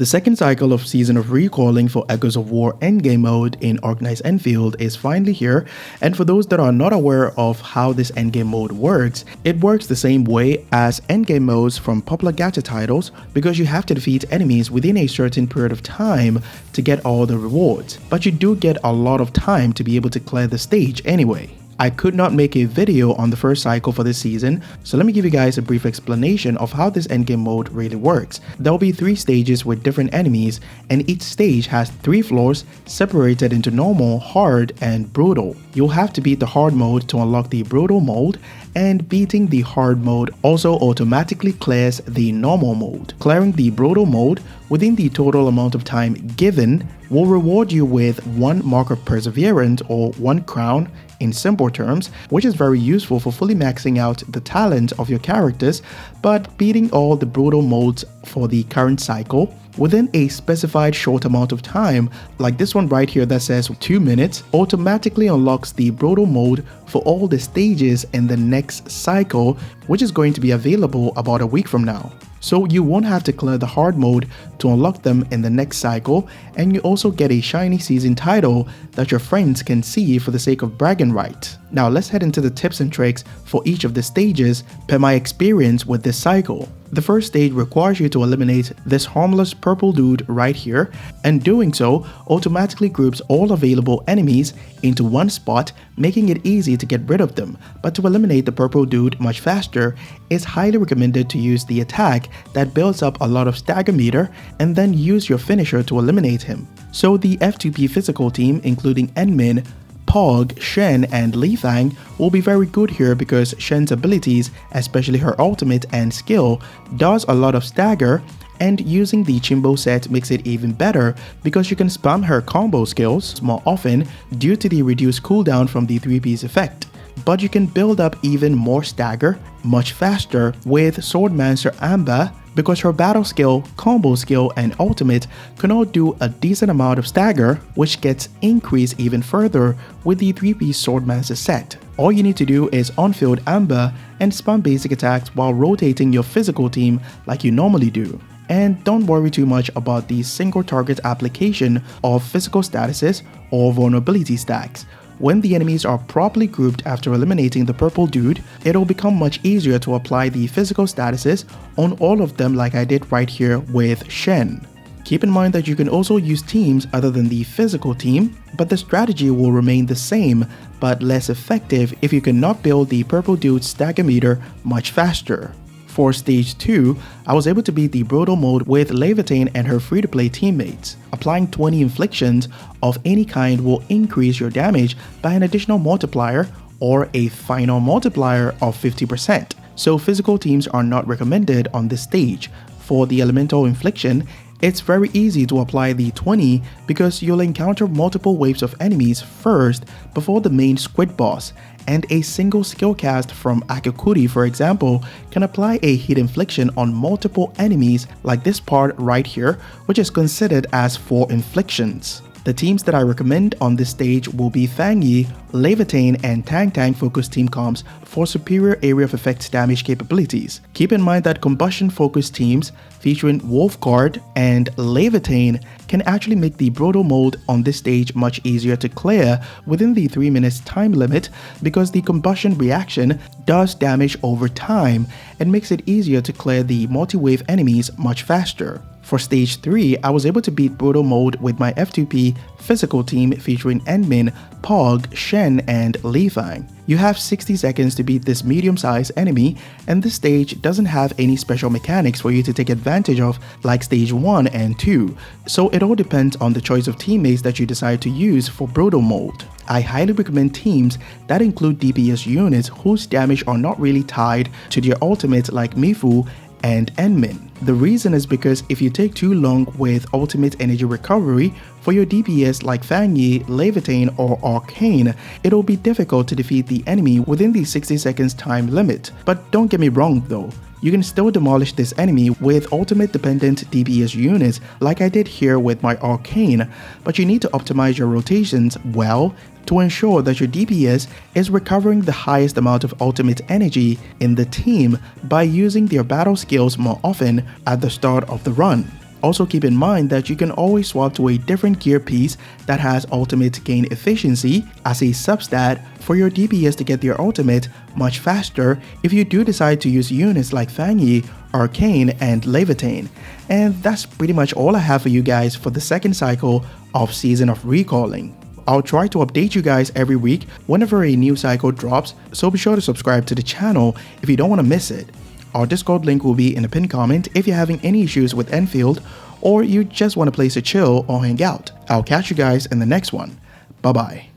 The second cycle of Season of Recoiling for Echoes of War endgame mode in Arknights Endfield is finally here, and for those that are not aware of how this endgame mode works, it works the same way as endgame modes from popular gacha titles because you have to defeat enemies within a certain period of time to get all the rewards, but you do get a lot of time to be able to clear the stage anyway. I could not make a video on the first cycle for this season, so let me give you guys a brief explanation of how this endgame mode really works. There will be 3 stages with different enemies, and each stage has 3 floors separated into normal, hard, and brutal. You'll have to beat the hard mode to unlock the brutal mode, and beating the hard mode also automatically clears the normal mode. Clearing the brutal mode within the total amount of time given will reward you with 1 mark of perseverance or 1 crown in simple terms, which is very useful for fully maxing out the talent of your characters, but beating all the brutal modes for the current cycle within a specified short amount of time, like this one right here that says 2 minutes, automatically unlocks the brutal mode for all the stages in the next cycle, which is going to be available about a week from now. So you won't have to clear the hard mode to unlock them in the next cycle, and you also get a shiny season title that your friends can see for the sake of bragging rights. Now let's head into the tips and tricks for each of the stages per my experience with this cycle. The first stage requires you to eliminate this harmless purple dude right here, and doing so automatically groups all available enemies into one spot, making it easy to get rid of them. But to eliminate the purple dude much faster, it's highly recommended to use the attack that builds up a lot of stagger meter and then use your finisher to eliminate him. So the F2P physical team, including Enmin, Pog, Shen, and Li Fang will be very good here because Shen's abilities, especially her ultimate and skill, does a lot of stagger, and using the Chimbo set makes it even better because you can spam her combo skills more often due to the reduced cooldown from the 3-piece effect. But you can build up even more stagger much faster with Swordmancer Amba because her battle skill, combo skill, and ultimate can all do a decent amount of stagger, which gets increased even further with the 3-piece Swordmancer set. All you need to do is on-field Amba and spam basic attacks while rotating your physical team like you normally do. And don't worry too much about the single target application of physical statuses or vulnerability stacks. When the enemies are properly grouped after eliminating the purple dude, it'll become much easier to apply the physical statuses on all of them like I did right here with Shen. Keep in mind that you can also use teams other than the physical team, but the strategy will remain the same but less effective if you cannot build the purple dude's stagger meter much faster. For stage 2, I was able to beat the brutal mode with Leviathan and her free-to-play teammates. Applying 20 inflictions of any kind will increase your damage by an additional multiplier or a final multiplier of 50%. So physical teams are not recommended on this stage. For the elemental infliction, it's very easy to apply the 20 because you'll encounter multiple waves of enemies first before the main squid boss, and a single skill cast from Akakuri, for example, can apply a heat infliction on multiple enemies like this part right here, which is considered as 4 inflictions. The teams that I recommend on this stage will be Fang Yi, Leviathan, and Tang Tang focus team comps for superior area of effect damage capabilities. Keep in mind that combustion focused teams featuring Wolfguard and Leviathan can actually make the brutal mode on this stage much easier to clear within the 3 minutes time limit because the combustion reaction does damage over time and makes it easier to clear the multi-wave enemies much faster. For stage 3, I was able to beat brutal mode with my F2P physical team featuring Enmin, Pog, Shen, and Li Fang. You have 60 seconds to beat this medium-sized enemy, and this stage doesn't have any special mechanics for you to take advantage of like stage 1 and 2, so it all depends on the choice of teammates that you decide to use for brutal mode. I highly recommend teams that include DPS units whose damage are not really tied to their ultimate like Mifu and Enmin. The reason is because if you take too long with ultimate energy recovery for your DPS like Fang Yi, Leviathan, or Arcane, it'll be difficult to defeat the enemy within the 60 seconds time limit. But don't get me wrong though, you can still demolish this enemy with ultimate dependent DPS units like I did here with my Arcane, but you need to optimize your rotations well to ensure that your DPS is recovering the highest amount of ultimate energy in the team by using their battle skills more often at the start of the run. Also keep in mind that you can always swap to a different gear piece that has ultimate gain efficiency as a substat for your DPS to get their ultimate much faster if you do decide to use units like Fangyi, Arcane, and Levitain. And that's pretty much all I have for you guys for the second cycle of Season of Recalling. I'll try to update you guys every week whenever a new cycle drops, so be sure to subscribe to the channel if you don't want to miss it. Our Discord link will be in the pinned comment if you're having any issues with Enfield or you just want a place to chill or hang out. I'll catch you guys in the next one. Bye bye.